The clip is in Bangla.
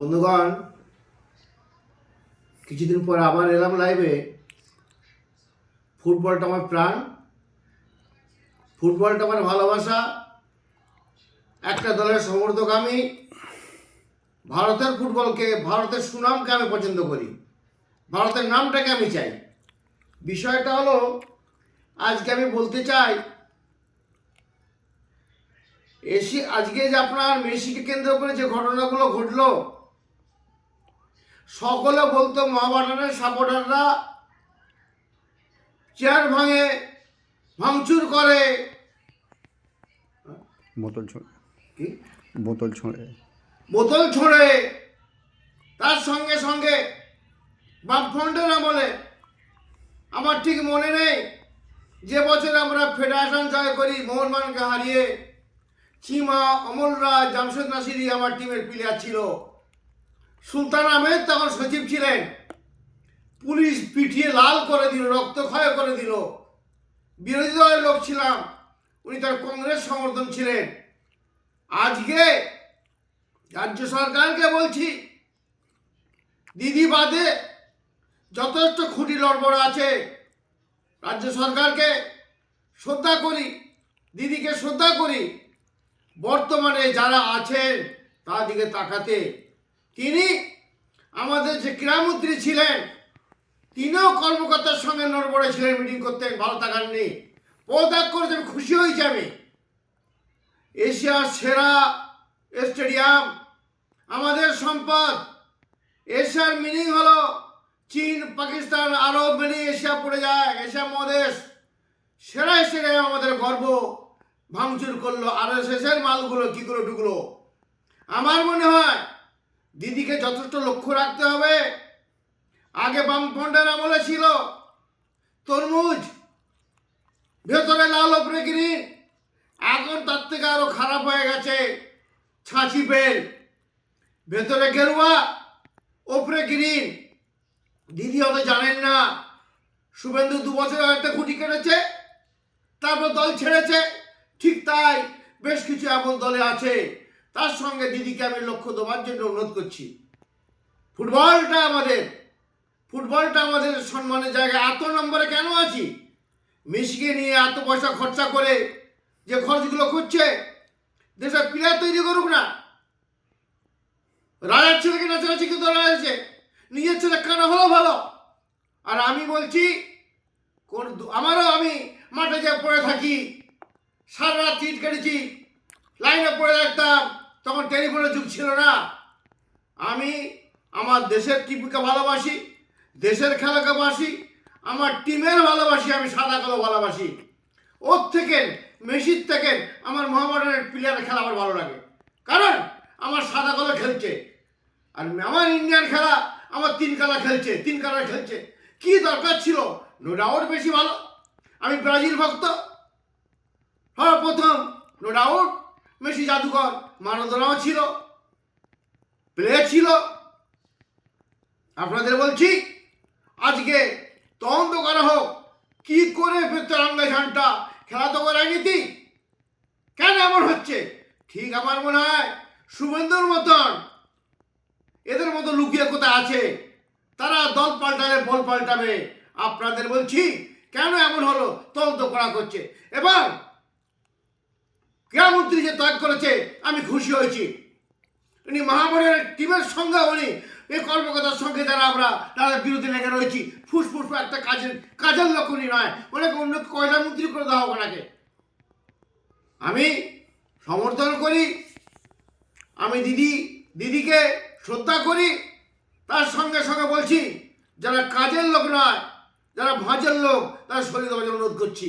বন্ধুগণ, কিছুদিন পর আবার এলাম লাইভে। ফুটবলটা আমার প্রাণ, ফুটবলটা আমার ভালোবাসা। একটা দলের সমর্থক আমি। ভারতের ফুটবলকে, ভারতের সুনামকে আমি পছন্দ করি, ভারতের নামটাকে আমি চাই। বিষয়টা হলো, আজকে আমি বলতে চাই, আজকে যে আপনার মেসিকে কেন্দ্র করে যে ঘটনাগুলো ঘটলো, সকলে বলতো মহাবাডানের সাপোর্টাররা চেয়ার ভাঙে, ভাঙচুর করে, বোতল ছোঁড়ে। তার সঙ্গে সঙ্গে বামফ্রন্টের আমলে, আমার ঠিক মনে নেই যে বছর আমরা ফেডারেশন জয় করি মোহনবাগানকে হারিয়ে, চিমা, অমল রাজ, জামশেদ নাসিরি আমার টিমের প্লেয়ার ছিল। সুলতান আহমেদ তখন সচিব ছিলেন। পুলিশ পিটিয়ে লাল করে দিল, রক্তক্ষয় করে দিল। বিরোধী দলের লোক ছিলাম, উনি তার কংগ্রেস সমর্থন ছিলেন। আজকে রাজ্য সরকারকে বলছি, দিদি বাদে যথেষ্ট খুঁটি লড়বড় আছে। রাজ্য সরকারকে শ্রদ্ধা করি, দিদিকে শ্রদ্ধা করি। বর্তমানে যারা আছেন তার দিকে তাকাতে, তিনি আমাদের যে ক্রীড়ামন্ত্রী ছিলেন, তিনিও কর্মকর্তার সঙ্গে নড়বড়ে ছিলেন, মিটিং করতেন, ভালো থাকাননি। পদত্যাগ করেছে, আমি খুশি হয়েছি। আমি এশিয়ার সেরা স্টেডিয়াম, আমাদের সম্পদ। এশিয়ার মিনিং হলো চীন, পাকিস্তান, আরব মিলিয়ে এশিয়া পড়ে যায়। এশিয়া মহাদেশ সেরা স্টেডিয়াম, আমাদের গর্ব। ভাঙচুর করলো, RSS-এর মালগুলো কি করে ঢুকলো। আমার মনে হয় দিদিকে যথেষ্ট লক্ষ্য রাখতে হবে। আগে বামফ্রন্টের আমলে ছিল তরমুজ, ভেতরে লাল ওপরে গ্রিন। এখন তার থেকে আরো খারাপ হয়ে গেছে, ছাঁচি বেল, ভেতরে গেরুয়া, ওপরে গ্রিন। দিদি হয়তো জানেন না, শুভেন্দু 2 বছর হয়তো খুঁটি কেটেছে, তারপর দল ছেড়েছে। ঠিক তাই বেশ কিছু এমন দলে আছে। তার সঙ্গে দিদিকে আমি লক্ষ্য দেওয়ার জন্য অনুরোধ করছি। ফুটবলটা আমাদের সম্মানের জায়গায়। এত নম্বরে কেন আছি? মেসিকে নিয়ে এত পয়সা খরচা করে যে খরচগুলো করছে, দেশের প্লেয়ার তৈরি করুক না। রাজার ছেলেকে নাচানাচি কিন্তু রয়েছে, নিজের ছেলে কেন হলো ভালো। আর আমি বলছি, আমি মাঠে যে পড়ে থাকি, সারা রাত চিট কেটেছি, লাইনে পড়ে থাকতাম, তখন টেলিফোনের যুগ ছিল না। আমি আমার দেশের টিমকে ভালোবাসি, দেশের খেলাকে বাসি, আমার টিমের ভালোবাসি, আমি সাদা কালো ভালোবাসি। ওর থেকে, মেসির থেকে আমার মোহামেডানের প্লেয়ারের খেলা আমার ভালো লাগে, কারণ আমার সাদা কালো খেলছে। আর আমার ইন্ডিয়ান খেলা, আমার 3 কালার খেলছে, 3 কালার খেলছে। কি দরকার ছিল? নো ডাউট বেশি ভালো। আমি ব্রাজিল ভক্ত। হ্যাঁ, প্রথম নো ডাউট মেসি জাদুকর, মারাদোনাও ছিল, প্লেয়ার ছিল। আপনাদের বলছি, আজকে তদন্ত করা হোক, কি করে ফেরতরাঙ্গা ঝান্টা খেলা তো করার নীতি কেন এমন হচ্ছে। ঠিক আমার মনে হয় শুভেন্দুর মতন এদের মতো লুকিয়ে কোথায় আছে। তারা দল পাল্টালে বল পাল্টাবে। আপনাদের বলছি, কেন এমন হলো তদন্ত করা করছে। এবং ক্রীড়ামন্ত্রী যে ত্যাগ করেছে, আমি খুশি হয়েছি। উনি মহামারীর টিমের সঙ্গে, উনি এই কর্মকর্তার সঙ্গে তারা বিরোধী লেগে রয়েছি। ফুসফুস একটা কাজের লক্ষণই নয়। অনেক অন্য কয়লা মন্ত্রী করে দেওয়া হোক ওনাকে। আমি সমর্থন করি, আমি দিদিকে শ্রদ্ধা করি। তার সঙ্গে সঙ্গে বলছি, যারা কাজের লোক নয়, যারা ভাঁজের লোক, তারা সরিয়ে দেওয়ার জন্য অনুরোধ করছি।